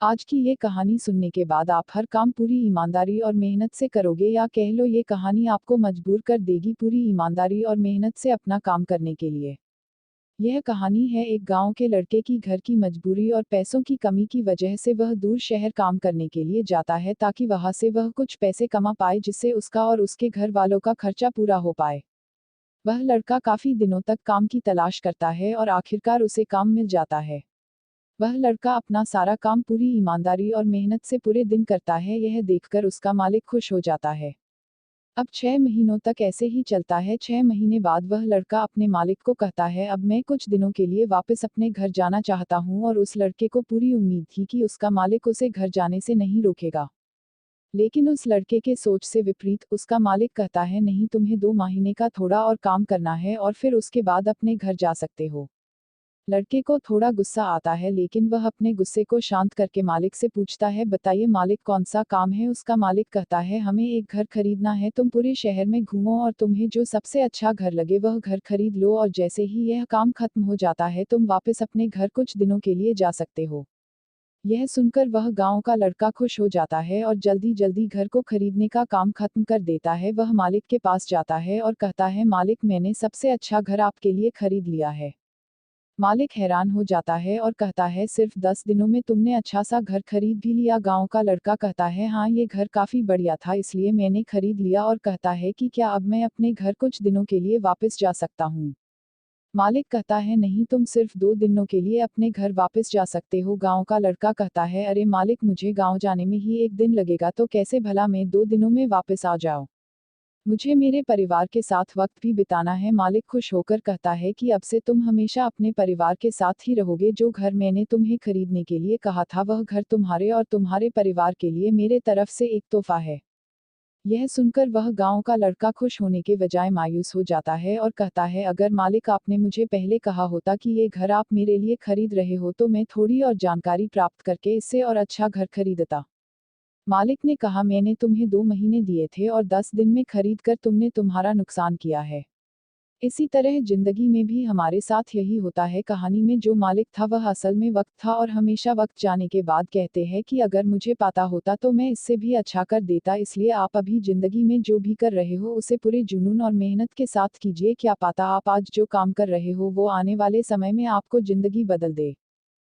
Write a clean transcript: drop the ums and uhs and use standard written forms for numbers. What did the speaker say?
आज की ये कहानी सुनने के बाद आप हर काम पूरी ईमानदारी और मेहनत से करोगे, या कह लो ये कहानी आपको मजबूर कर देगी पूरी ईमानदारी और मेहनत से अपना काम करने के लिए। यह कहानी है एक गांव के लड़के की। घर की मजबूरी और पैसों की कमी की वजह से वह दूर शहर काम करने के लिए जाता है, ताकि वहां से वह कुछ पैसे कमा पाए जिससे उसका और उसके घर वालों का खर्चा पूरा हो पाए। वह लड़का काफी दिनों तक काम की तलाश करता है और आखिरकार उसे काम मिल जाता है। वह लड़का अपना सारा काम पूरी ईमानदारी और मेहनत से पूरे दिन करता है। यह देखकर उसका मालिक खुश हो जाता है। अब 6 महीनों तक ऐसे ही चलता है। 6 महीने बाद वह लड़का अपने मालिक को कहता है, अब मैं कुछ दिनों के लिए वापस अपने घर जाना चाहता हूँ। और उस लड़के को पूरी उम्मीद थी कि उसका मालिक उसे घर जाने से नहीं रोकेगा। लेकिन उस लड़के के सोच से विपरीत उसका मालिक कहता है, नहीं, तुम्हें 2 महीने का थोड़ा और काम करना है और फिर उसके बाद अपने घर जा सकते हो। लड़के को थोड़ा गुस्सा आता है, लेकिन वह अपने गुस्से को शांत करके मालिक से पूछता है, बताइए मालिक, कौन सा काम है। उसका मालिक कहता है, हमें एक घर खरीदना है। तुम पूरे शहर में घूमो और तुम्हें जो सबसे अच्छा घर लगे वह घर खरीद लो, और जैसे ही यह काम खत्म हो जाता है तुम वापस अपने घर कुछ दिनों के लिए जा सकते हो। यह सुनकर वह गांव का लड़का खुश हो जाता है और जल्दी जल्दी घर को खरीदने का काम खत्म कर देता है। वह मालिक के पास जाता है और कहता है, मालिक, मैंने सबसे अच्छा घर आपके लिए खरीद लिया है। मालिक हैरान हो जाता है और कहता है, सिर्फ 10 दिनों में तुमने अच्छा सा घर खरीद भी लिया। गांव का लड़का कहता है, हाँ, ये घर काफी बढ़िया था इसलिए मैंने खरीद लिया। और कहता है कि क्या अब मैं अपने घर कुछ दिनों के लिए वापस जा सकता हूँ। मालिक कहता है, नहीं, तुम सिर्फ 2 दिनों के लिए अपने घर वापस जा सकते हो। गांव का लड़का कहता है, अरे मालिक, मुझे गांव जाने में ही 1 दिन लगेगा, तो कैसे भला मैं 2 दिनों में वापस आ जाऊं। मुझे मेरे परिवार के साथ वक्त भी बिताना है। मालिक खुश होकर कहता है कि अब से तुम हमेशा अपने परिवार के साथ ही रहोगे। जो घर मैंने तुम्हें खरीदने के लिए कहा था वह घर तुम्हारे और तुम्हारे परिवार के लिए मेरे तरफ से एक तोहफा है। यह सुनकर वह गांव का लड़का खुश होने के बजाय मायूस हो जाता है और कहता है, अगर मालिक आपने मुझे पहले कहा होता कि ये घर आप मेरे लिए खरीद रहे हो तो मैं थोड़ी और जानकारी प्राप्त करके इससे और अच्छा घर खरीदता। मालिक ने कहा, मैंने तुम्हें 2 महीने दिए थे और 10 दिन में खरीद कर तुमने तुम्हारा नुकसान किया है। इसी तरह जिंदगी में भी हमारे साथ यही होता है। कहानी में जो मालिक था वह असल में वक्त था, और हमेशा वक्त जाने के बाद कहते हैं कि अगर मुझे पता होता तो मैं इससे भी अच्छा कर देता। इसलिए आप अभी जिंदगी में जो भी कर रहे हो उसे पूरे जुनून और मेहनत के साथ कीजिए। क्या पता आप आज जो काम कर रहे हो वो आने वाले समय में आपको जिंदगी बदल दे।